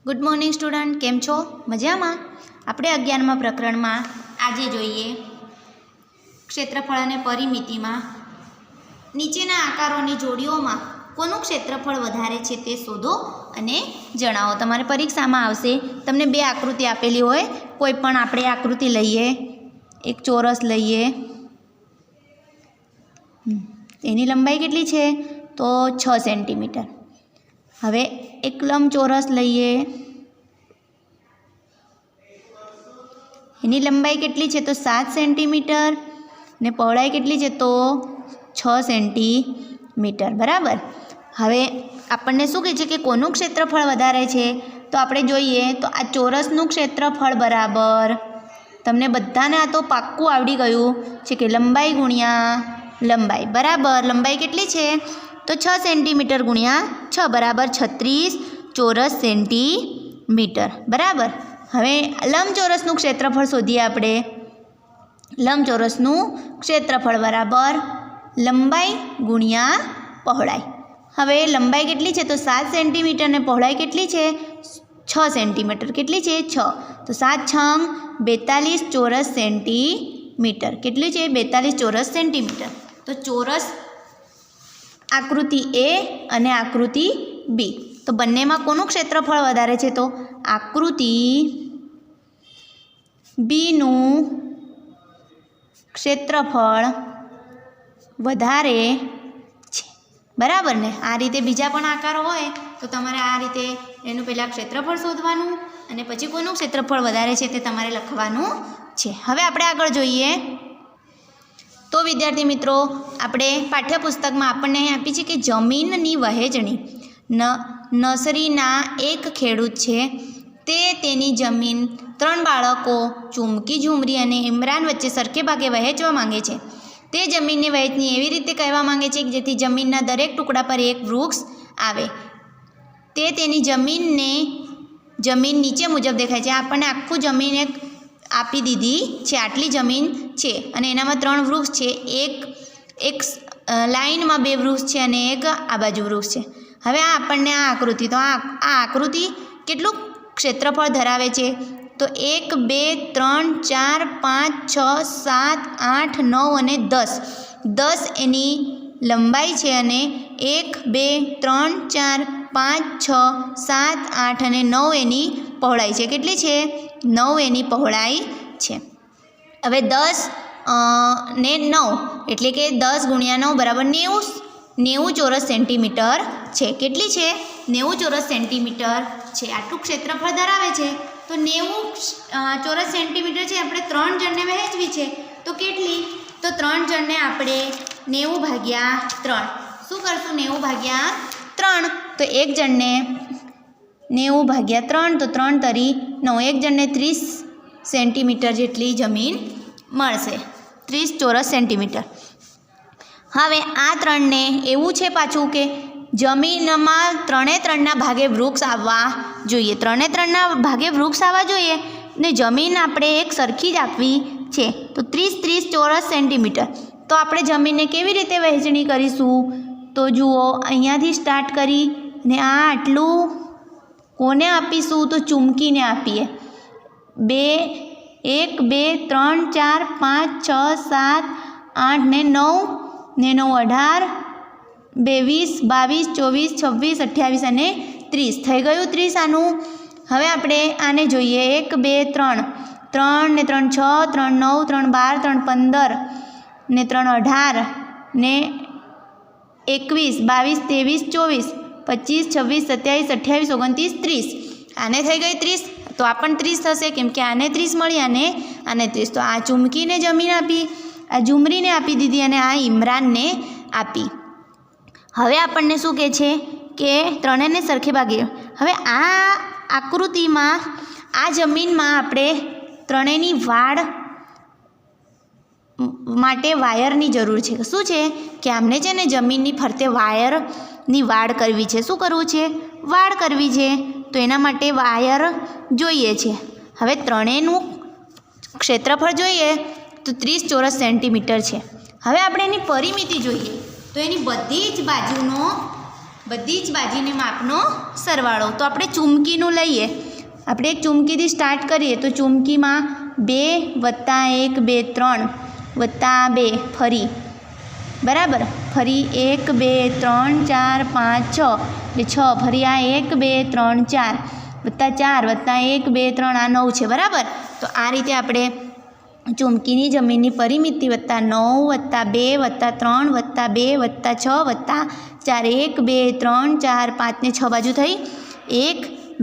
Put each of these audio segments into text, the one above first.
Good morning student, केम छो? मजामां? આપણે 11મા પ્રકરણમાં આજે જોઈએ ક્ષેત્રફળ અને પરિમિતિમાં નીચેના આકારોની જોડીઓમાં કોનું ક્ષેત્રફળ વધારે છે તે શોધો અને જણાવો। તમારે પરીક્ષામાં આવશે, તમને બે આકૃતિ આપેલી હોય, કોઈ પણ આપણે આકૃતિ લઈએ, એક ચોરસ લઈએ, એની લંબાઈ કેટલી છે તો 6 સેન્ટીમીટર। હવે એક લંબચોરસ લઈએ, એની લંબાઈ કેટલી છે તો 7 સેન્ટીમીટર ને પહોળાઈ કેટલી છે તો 6 સેન્ટીમીટર, બરાબર। હવે આપણને શું કહે છે કે કોનું ક્ષેત્રફળ વધારે છે, તો આપણે જોઈએ તો આ ચોરસનું ક્ષેત્રફળ બરાબર, તમને બધાને આ તો પાક્કું આવડી ગયું છે કે લંબાઈ ગુણ્યા લંબાઈ, બરાબર। લંબાઈ કેટલી છે તો 6 સેન્ટીમીટર ગુણ્યા 6 બરાબર 36 ચોરસ સેન્ટીમીટર, બરાબર। હવે લંબચોરસનું ક્ષેત્રફળ શોધીએ આપણે। લંબચોરસનું ક્ષેત્રફળ બરાબર લંબાઈ ગુણ્યા પહોળાઈ। હવે લંબાઈ કેટલી છે તો 7 સેન્ટીમીટર ને પહોળાઈ કેટલી છે 6 સેન્ટીમીટર, કેટલી છે 6, તો 7 6 42 ચોરસ સેન્ટીમીટર, કેટલી છે 42 ચોરસ સેન્ટીમીટર। તો ચોરસ આકૃતિ એ અને આકૃતિ બી, તો બંનેમાં કોનું ક્ષેત્રફળ વધારે છે તો આકૃતિ બીનું ક્ષેત્રફળ વધારે છે, બરાબર ને। આ રીતે બીજા પણ આકારો હોય તો તમારે આ રીતે એનું પહેલાં ક્ષેત્રફળ શોધવાનું અને પછી કોનું ક્ષેત્રફળ વધારે છે તે તમારે લખવાનું છે। હવે આપણે આગળ જોઈએ તો વિદ્યાર્થી મિત્રો, આપણે પાઠ્યપુસ્તકમાં આપણને અહીં આપી છે કે જમીનની વહેંચણી નર્સરીના એક ખેડૂત છે, તે તેની જમીન 3 બાળકો ચુમકી, ઝુમરી અને ઇમરાન વચ્ચે સરખે ભાગે વહેંચવા માંગે છે। તે જમીનની વહેંચણી એવી રીતે કહેવા માંગે છે કે જેથી જમીનના દરેક ટુકડા પર એક વૃક્ષ આવે। તે તેની જમીન નીચે મુજબ દેખાય છે। આપણને આખું જમીન એક આપી દીધી છે, આટલી જમીન છે અને એનામાં 3 વૃક્ષ છે, એક લાઇનમાં 2 વૃક્ષ છે અને એક આ બાજુ વૃક્ષ છે। હવે આ આપણને આ આકૃતિ, તો આ આકૃતિ કેટલું ક્ષેત્રફળ ધરાવે છે તો 1 2 3 4 5 6 7 8 9 અને 10 એની લંબાઈ છે અને 1 2 3 4 5 6 7 8 અને 9 એની પહોળાઈ છે, કેટલી છે 9 એની પહોળાઈ છે। હવે 10 ને 9 એટલે કે 10 ગુણ્યા 9 બરાબર 90 ચોરસ સેન્ટીમીટર છે, કેટલી છે 90 ચોરસ સેન્ટીમીટર છે। આટલું ક્ષેત્રફળ ધરાવે છે તો 90 ચોરસ સેન્ટીમીટર છે, આપણે 3 જણને વહેંચવી છે તો કેટલી, તો 3 જણને આપણે 90 ભાગ્યા 3, શું કરશું 90 ભાગ્યા 3, તો એક જણને 90 ભાગ્યા 3 તો 3 તરી 9, એક જણને 30 સેન્ટીમીટર જેટલી જમીન મળશે, 30 ચોરસ સેન્ટીમીટર। હવે આ 3ને એવું છે પાછું કે જમીનમાં 3 ભાગે વૃક્ષ આવવા જોઈએ, 3 ભાગે વૃક્ષ આવવા જોઈએ ને જમીન આપણે એક સરખી જ આપવી છે તો 30 ચોરસ સેન્ટીમીટર। તો આપણે જમીનને કેવી રીતે વહેંચણી કરીશું તો જુઓ, અહીંયાથી સ્ટાર્ટ કરી ને આ આટલું કોને આપીશું તો ચૂમકીને આપીએ, 1 2 3 4 5 6 7 8 ને 9 ને 9 18 22 22 24 26 28 અને 30 થઈ ગયું 30 આનું। હવે આપણે આને જોઈએ, 1 2 3 3 ને 3 6 3 9 3 12 3 15 ને 3 18 ને 21 22 23 24 25 26 27 28 29 30, આને થઈ ગઈ 30, તો આ પણ 30 થશે કેમ કે આને 30 મળી અને આને 30, તો આ ચૂમકીને જમીન આપી, આ ઝુમરીને આપી દીધી અને આ ઇમરાનને આપી। હવે આપણને શું કહે છે કે 3ને સરખે ભાગે, હવે આ આકૃતિમાં આ જમીનમાં આપણે 3ની વાડ માટે વાયરની જરૂર છે। શું છે કે આમને છે ને જમીનની ફરતે વાયરની વાડ કરવી છે, શું કરવું છે વાડ કરવી છે, તો એના માટે વાયર જોઈએ છે। હવે 3નું ક્ષેત્રફળ જોઈએ તો 30 ચોરસ સેન્ટીમીટર છે। હવે આપણે એની પરિમિતિ જોઈએ તો એની બધી જ બાજુનો બધી જ બાજુની માપનો સરવાળો. તો આપણે ચૂમકીનું લઈએ. આપણે એક ચૂમકીથી સ્ટાર્ટ કરીએ તો ચૂમકીમાં 2 + 1 2 3 + 2 ફરી બરાબર. ફરી 1 2 3 4 5 6 એટલે 6 ફરી આ 1 2 3 4 +4 +1 2 3 આ 9 છે બરાબર. તો આ રીતે આપણે ચૂમકીની જમીનની પરિમિતિ +9 +2 +3 +2 +6 +4 1 2 3 4 5 ને 6 બાજુ થઈ 1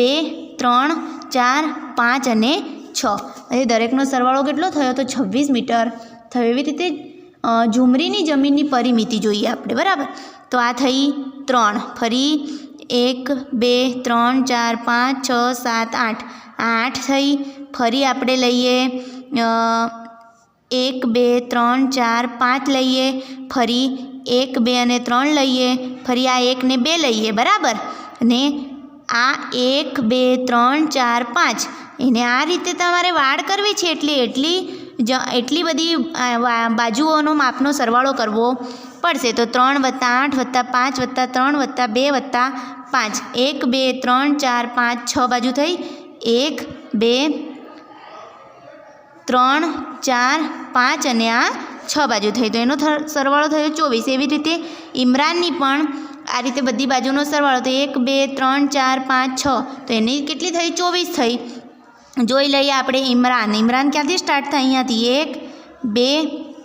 2 3 4 5 અને 6. હવે દરેકનો સરવાળો કેટલો થયો તો 26 મીટર થયો. એવી રીતે ઝુમરીની જમીનની પરિમિતિ જોઈએ આપણે બરાબર. તો આ થઈ 3 ફરી 1 2 3 4 5 6 7 8 8 થઈ. ફરી આપણે લઈએ 1 2 3 4 5 લઈએ. ફરી 1 2 અને 3 લઈએ. ફરી આ 1 ને 2 લઈએ બરાબર. અને આ 1 2 3 4 5 એને આ રીતે તમારે વાડ કરવી છે એટલે એટલી બધી બાજુઓનો માપનો સરવાળો કરવો પડશે. તો 3 + 8 + 5 + 3 + 2 + 5 1 2 3 4 5 6 બાજુ થઈ 1 2 3 4 5 અને આ 6 બાજુ થઈ. તો એનો સરવાળો થયો 24. એવી રીતે ઇમરાનની પણ આ રીતે બધી બાજુનો સરવાળો તો 1 2 3 4 5 6 તો એની કેટલી થઈ 24 થઈ. જોઈ લઈએ આપણે ઇમરાન ક્યાંથી સ્ટાર્ટ થાય અહીંયાથી 1 2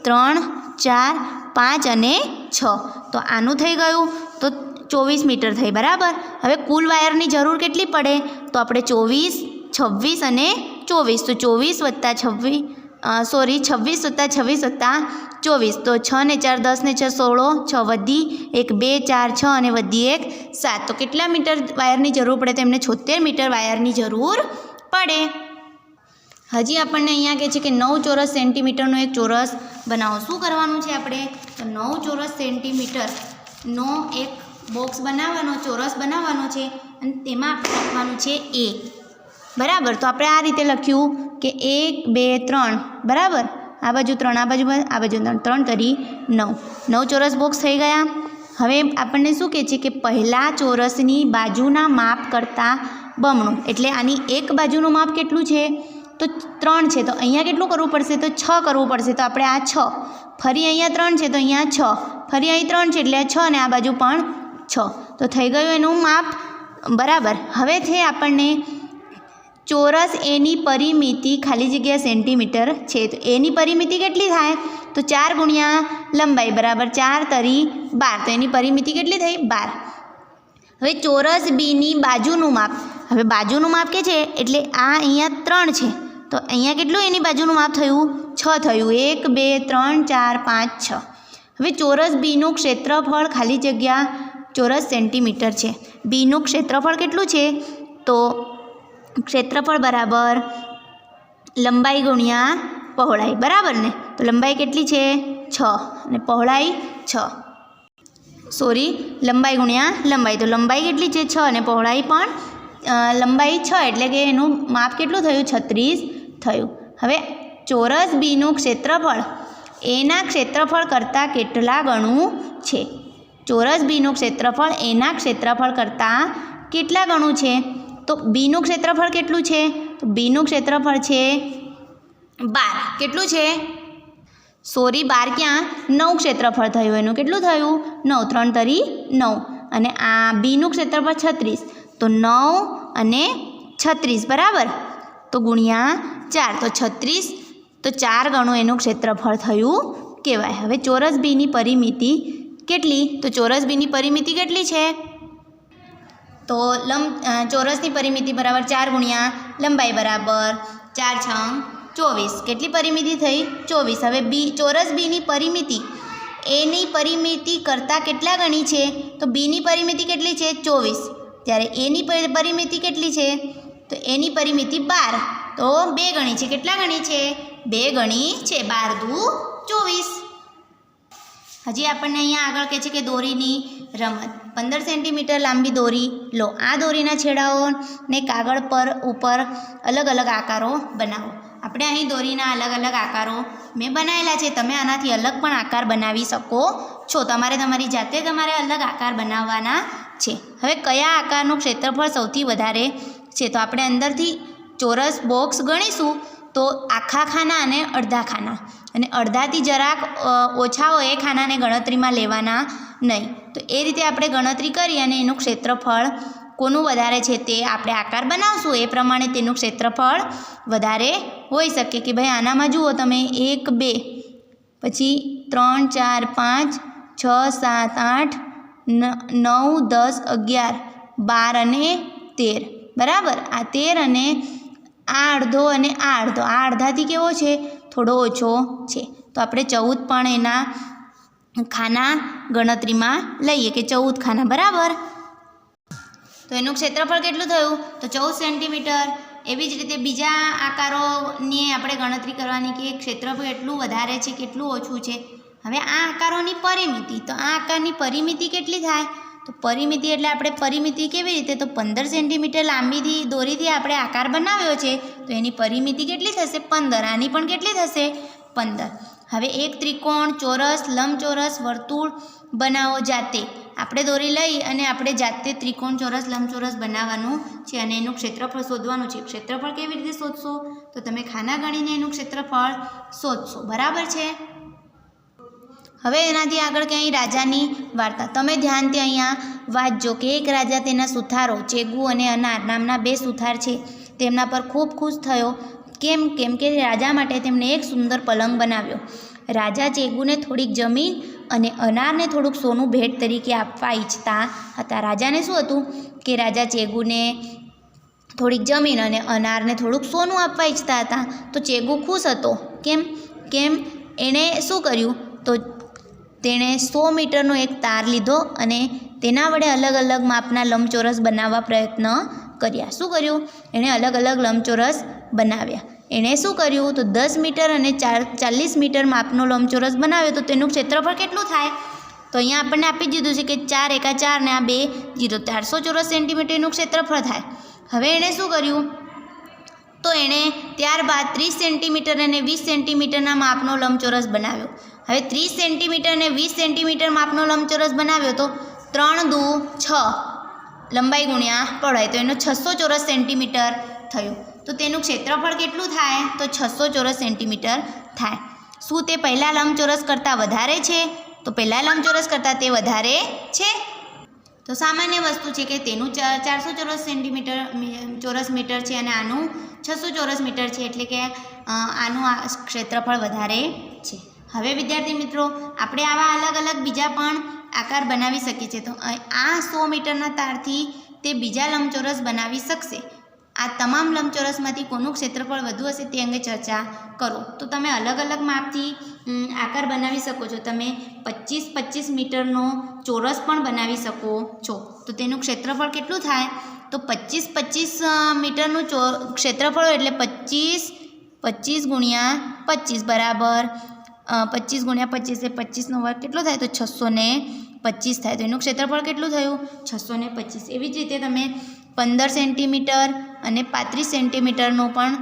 3 4 5 અને 6. તો આનું થઈ ગયું તો 24 મીટર થઈ બરાબર. હવે કુલ વાયરની જરૂર કેટલી પડે તો આપણે 24 26 અને 24 તો 24 + 26 + 26 + 24 તો 6 ને 4 10 ને 6 16 6 વધી 1 2 4 6 અને વધી 1 7. તો કેટલા મીટર વાયરની જરૂર પડે તો એમને 76 મીટર વાયરની જરૂર પડે. હજી આપણને અહીંયા કહે છે કે 9 ચોરસ સેન્ટીમીટરનો એક ચોરસ બનાવો. શું કરવાનું છે આપણે તો 9 ચોરસ સેન્ટીમીટરનો એક બોક્સ બનાવવાનો ચોરસ બનાવવાનો છે અને તેમાં આપણે લખવાનું છે A બરાબર. તો આપણે આ રીતે લખ્યું કે 1 2 3 બરાબર. આ બાજુ 3 આ બાજુ 3 કરી 9 ચોરસ બોક્સ થઈ ગયા. હવે આપણને શું કહે છે કે પહેલાં ચોરસની બાજુના માપ કરતાં બમણું એટલે આની એક બાજુનું માપ કેટલું છે તો 3 છે. તો અહીંયા કેટલું કરવું પડશે તો 6 કરવું પડશે. તો આપણે આ 6 ફરી અહીંયા 3 છે તો અહીંયા 6 ફરી અહીં 3 છે એટલે 6 અને આ બાજુ પણ 6. તો થઈ ગયું એનું માપ બરાબર. હવેથી આપણને ચોરસ એની પરિમિતિ ખાલી જગ્યા સેન્ટીમીટર છે. તો એની પરિમિતિ કેટલી થાય તો 4 ગુણ્યા લંબાઈ બરાબર 4 તરી 12. તો એની પરિમિતિ કેટલી થઈ 12. હવે ચોરસ બીની બાજુનું માપ. હવે બાજુનું માપ કે છે એટલે આ અહીંયા 3 છે તો અહીંયા કેટલું એની બાજુનું માપ થયું 6 થયું. 1 2 3 4 5 6. હવે ચોરસ બીનું ક્ષેત્રફળ ખાલી જગ્યા ચોરસ સેન્ટીમીટર છે. બીનું ક્ષેત્રફળ કેટલું છે તો ક્ષેત્રફળ બરાબર લંબાઈ ગુણ્યા પહોળાઈ બરાબર ને. તો લંબાઈ કેટલી છે 6 અને પહોળાઈ 6 લંબાઈ ગુણ્યા લંબાઈ. તો લંબાઈ કેટલી છે 6 અને પહોળાઈ પણ લંબાઈ 6 એટલે કે એનું માપ કેટલું થયું 36 થયું. હવે ચોરસ બીનું ક્ષેત્રફળ એના ક્ષેત્રફળ કરતાં કેટલા ગણું છે. ચોરસ બીનું ક્ષેત્રફળ એના ક્ષેત્રફળ કરતાં કેટલા ગણું છે તો બીનું ક્ષેત્રફળ કેટલું છે તો બીનું ક્ષેત્રફળ છે 12. કેટલું છે 12 ક્યાં 9 ક્ષેત્રફળ થયું એનું કેટલું થયું 9 3 તરી 9 અને આ બીનું ક્ષેત્રફળ 36 તો 9 અને 36 બરાબર. તો ગુણ્યા 4 તો 36 તો 4 ગણું એનું ક્ષેત્રફળ થયું કહેવાય. હવે ચોરસ બીની પરિમિતિ કેટલી તો ચોરસ બીની પરિમિતિ કેટલી છે તો ચોરસની પરિમિતિ બરાબર 4 ગુણ્યા લંબાઈ બરાબર 4 6 24. કેટલી પરિમિતિ થઈ 24. હવે ચોરસ બીની પરિમિતિ એની પરિમિતિ કરતાં કેટલા ગણી છે તો બીની પરિમિતિ કેટલી છે 24. ત્યારે એની પરિમિતિ કેટલી છે તો એની પરિમિતિ 12 તો 2 ગણી છે. કેટલા ગણી છે 2 ગણી છે 12 દુ 24. હજી આપણને અહીંયા આગળ કહે છે કે દોરીની રમત. 15 સેન્ટીમીટર લાંબી દોરી લો. આ દોરીના છેડાઓને કાગળ પર ઉપર અલગ અલગ આકારો બનાવો. આપણે અહીં દોરીના અલગ અલગ આકારો મેં બનાવેલા છે. તમે આનાથી અલગ પણ આકાર બનાવી શકો છો. તમારે તમારી જાતે તમારે અલગ આકાર બનાવવાના છે. હવે કયા આકારનું ક્ષેત્રફળ સૌથી વધારે છે? તો આપણે અંદરથી ચોરસ બોક્સ ગણીશું તો આખા ખાના અને અડધા ખાના, અને અડધાથી જરાક ઓછા હોય એ ખાનાને ગણતરીમાં લેવાના નહીં. તો એ રીતે આપણે ગણતરી કરી અને એનું ક્ષેત્રફળ કોનું વધારે છે તે આપણે આકાર બનાવશું, એ પ્રમાણે તેનું ક્ષેત્રફળ વધારે હોઈ શકે. કે ભાઈ આનામાં જુઓ તમે 1 2 પછી 3 4 5 6 7 8 9 10 11 12 અને 13, બરાબર. આ 13 અને આ અડધો અને આ અડધો, આ અડધાથી કેવો છે? થોડો ઓછો છે. તો આપણે 14 પણ એના ખાના ગણતરીમાં લઈએ કે 14 ખાના, બરાબર. તો એનું ક્ષેત્રફળ કેટલું થયું? તો 14 સેન્ટીમીટર. એવી જ રીતે બીજા આકારોની આપણે ગણતરી કરવાની કે ક્ષેત્રફળ કેટલું વધારે છે કેટલું ઓછું છે. હવે આ આકારોની પરિમિતિ, તો આ આકારની પરિમિતિ કેટલી થાય? તો પરિમિતિ એટલે આપણે પરિમિતિ કેવી રીતે? તો 15 સેન્ટીમીટર લાંબીથી દોરીથી આપણે આકાર બનાવ્યો છે તો એની પરિમિતિ કેટલી થશે? 15. આની પણ કેટલી થશે? 15. હવે એક ત્રિકોણ, ચોરસ, લંબચોરસ, વર્તુળ બનાવો જાતે. આપણે દોરી લઈ અને આપણે જાતે ત્રિકોણ, ચોરસ, લંબચોરસ બનાવવાનું છે અને એનું ક્ષેત્રફળ શોધવાનું છે. ક્ષેત્રફળ કેવી રીતે શોધશો? તો તમે ખાના ગણીને એનું ક્ષેત્રફળ શોધશો, બરાબર છે. હવે એનાથી આગળ ક્યાંય રાજાની વાર્તા. તમે ધ્યાનથી અહીંયા વાંચજો કે એક રાજા તેના સુથારો ચેગુ અને અનાર નામના 2 સુથાર છે તેમના પર ખૂબ ખુશ થયો. કેમ કે રાજા માટે તેમણે એક સુંદર પલંગ બનાવ્યો. રાજા ચેગુને થોડીક જમીન અને અનારને થોડુંક સોનું ભેટ તરીકે આપવા ઈચ્છતા હતા. રાજાને શું હતું કે રાજા ચેગુને થોડીક જમીન અને અનારને થોડુંક સોનું આપવા ઈચ્છતા હતા. તો ચેગુ ખુશ હતો. કેમ એણે શું કર્યું? તો તેણે 100 મીટરનો એક તાર લીધો અને તેના વડે અલગ અલગ માપના લંબચોરસ બનાવવા પ્રયત્ન કર્યા. શું કર્યું? એણે અલગ અલગ લંબચોરસ બનાવ્યા. એણે શું કર્યું? તો 10 મીટર અને 40 મીટર માપનો લંબચોરસ બનાવ્યો. તો તેનું ક્ષેત્રફળ કેટલું થાય? તો અહીંયા આપણને આપી દીધું છે કે 4 એકા 4 ને આ 2 0, 400 ચોરસ સેન્ટીમીટરનું ક્ષેત્રફળ થાય. હવે એણે શું કર્યું? તો એણે ત્યારબાદ 30 સેન્ટીમીટર અને 20 સેન્ટીમીટરના માપનો લંબચોરસ બનાવ્યો. હવે 30 સેન્ટીમીટર અને 20 સેન્ટીમીટર માપનો લંબચોરસ બનાવ્યો તો 3 દુ 6 લંબાઈ ગુણ્યા પહોળાઈ, તો એનો 600 ચોરસ સેન્ટીમીટર થયું. તો તેનું ક્ષેત્રફળ કેટલું થાય? તો 600 ચોરસ સેન્ટીમીટર થાય. શું તે પહેલાં લંબચોરસ કરતાં વધારે છે? તો પહેલાં લંબચોરસ કરતાં તે વધારે છે. તો સામાન્ય વસ્તુ છે કે તેનું 400 ચોરસ સેન્ટીમીટર ચોરસ મીટર છે અને આનું 600 ચોરસ મીટર છે, એટલે કે આનું આ ક્ષેત્રફળ વધારે છે. હવે વિદ્યાર્થી મિત્રો, આપણે આવા અલગ અલગ બીજા પણ આકાર બનાવી શકીએ છીએ. તો આ 100 મીટરના તારથી તે બીજા લંબચોરસ બનાવી શકશે. આ તમામ લંબચોરસમાંથી કોનું ક્ષેત્રફળ વધુ હશે તે અંગે ચર્ચા કરો. તો તમે અલગ અલગ માપથી આકાર બનાવી શકો છો. તમે 25 મીટરનો ચોરસ પણ બનાવી શકો છો. તો તેનું ક્ષેત્રફળ કેટલું થાય? તો 25 મીટરનું ક્ષેત્રફળ એટલે 25 ગુણ્યા 25 બરાબર 25 ગુણ્યા 25 એ 25નો વર્ગ કેટલો થાય? તો 625 થાય. તો એનું ક્ષેત્રફળ કેટલું થયું? 625. એવી જ રીતે તમે 15 સેન્ટીમીટર અને 35 સેન્ટીમીટરનો પણ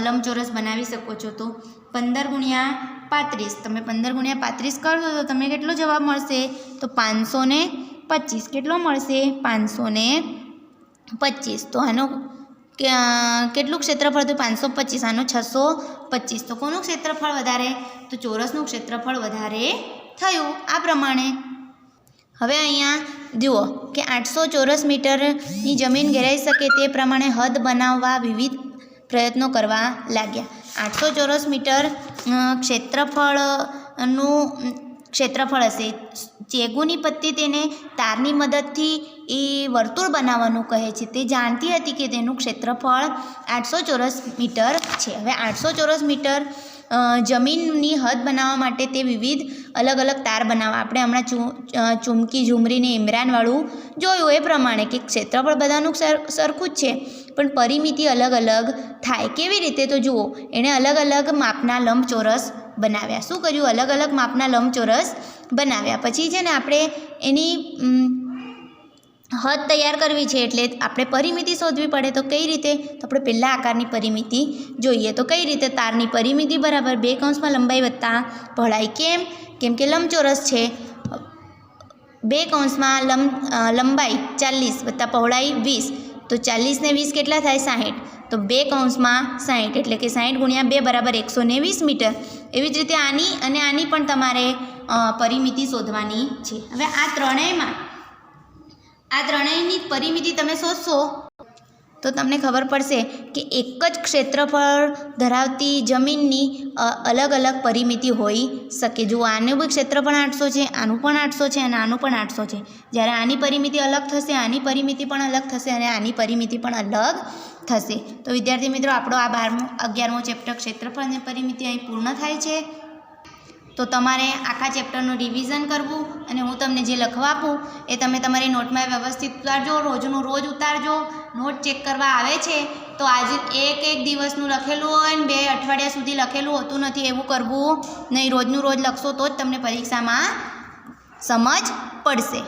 લંબચોરસ બનાવી શકો છો. તો 15 ગુણ્યા 35, તમે 15 ગુણ્યા 35 કરશો તો તમને કેટલો જવાબ મળશે? તો 525. કેટલો મળશે? 525. તો આનો કેટલું ક્ષેત્રફળ થયું? 525. આનો 625. તો કોનું ક્ષેત્રફળ વધારે? તો ચોરસનું ક્ષેત્રફળ વધારે થયું. આ પ્રમાણે હવે અહીંયા જુઓ કે 800 ચોરસ મીટરની જમીન ઘેરાઈ શકે તે પ્રમાણે હદ બનાવવા વિવિધ પ્રયત્નો કરવા લાગ્યા. 800 ચોરસ મીટર ક્ષેત્રફળ હશે. ચેગુની પત્ની તેને તારની મદદથી એ વર્તુળ બનાવવાનું કહે છે. તે જાણતી હતી કે તેનું ક્ષેત્રફળ 800 ચોરસ મીટર છે. હવે 800 ચોરસ મીટર જમીનની હદ બનાવવા માટે તે વિવિધ અલગ અલગ તાર બનાવવા. આપણે હમણાં ચૂમકી ઝુમરીને ઇમરાનવાળું જોયું એ પ્રમાણે કે ક્ષેત્રફળ બધાનું સરખું જ છે પણ પરિમિતિ અલગ અલગ થાય. કેવી રીતે? તો જુઓ, એણે અલગ અલગ માપના લંબચોરસ બનાવ્યા. શું કર્યું? અલગ અલગ માપના લંબચોરસ બનાવ્યા. પછી છે ને આપણે એની હદ તૈયાર કરવી છે એટલે આપણે પરિમિતિ શોધવી પડે. તો કઈ રીતે? તો આપણે પહેલાં આકારની પરિમિતિ જોઈએ. તો કઈ રીતે? તારની પરિમિતિ બરાબર 2 કૌંસમાં લંબાઈ વત્તા પહોળાઈ. કેમ કે લંબચોરસ છે. 2 કૌંસમાં લંબાઈ 40 વત્તા પહોળાઈ 20, તો 40 ને 20 કેટલા થાય? 60. તો 2 કૌંસમાં 60 એટલે કે 60 ગુણ્યા 2 બરાબર 120 મીટર. એવી જ રીતે આની અને આની પણ તમારે પરિમિતિ શોધવાની છે. હવે આ ત્રણેયની પરિમિતિ તમે શોધશો તો તમને ખબર પડશે કે એક જ ક્ષેત્રફળ ધરાવતી જમીનની અલગ અલગ પરિમિતિ હોઈ શકે. જો આનું બી ક્ષેત્રફળ 800 છે, આનું પણ 800 છે અને આનું પણ 800 છે. જ્યારે આની પરિમિતિ અલગ થશે, આની પરિમિતિ પણ અલગ થશે અને આની પરિમિતિ પણ અલગ થશે. તો વિદ્યાર્થી મિત્રો, આપણો આ 11મો ચેપ્ટર ક્ષેત્રફળ અને પરિમિતિ અહીં પૂર્ણ થાય છે. તો તમારે આખા ચેપ્ટરનું રિવિઝન કરવું અને હું તમને જે લખવા આપું એ તમે તમારી નોટમાં વ્યવસ્થિત ઉતારજો. રોજનું રોજ ઉતારજો. નોટ ચેક કરવા આવે છે તો આજે એક દિવસનું લખેલું હોય ને 2 અઠવાડિયા સુધી લખેલું હોતું નથી, એવું કરવું નહીં. રોજનું રોજ લખશો તો જ તમને પરીક્ષામાં સમજ પડશે.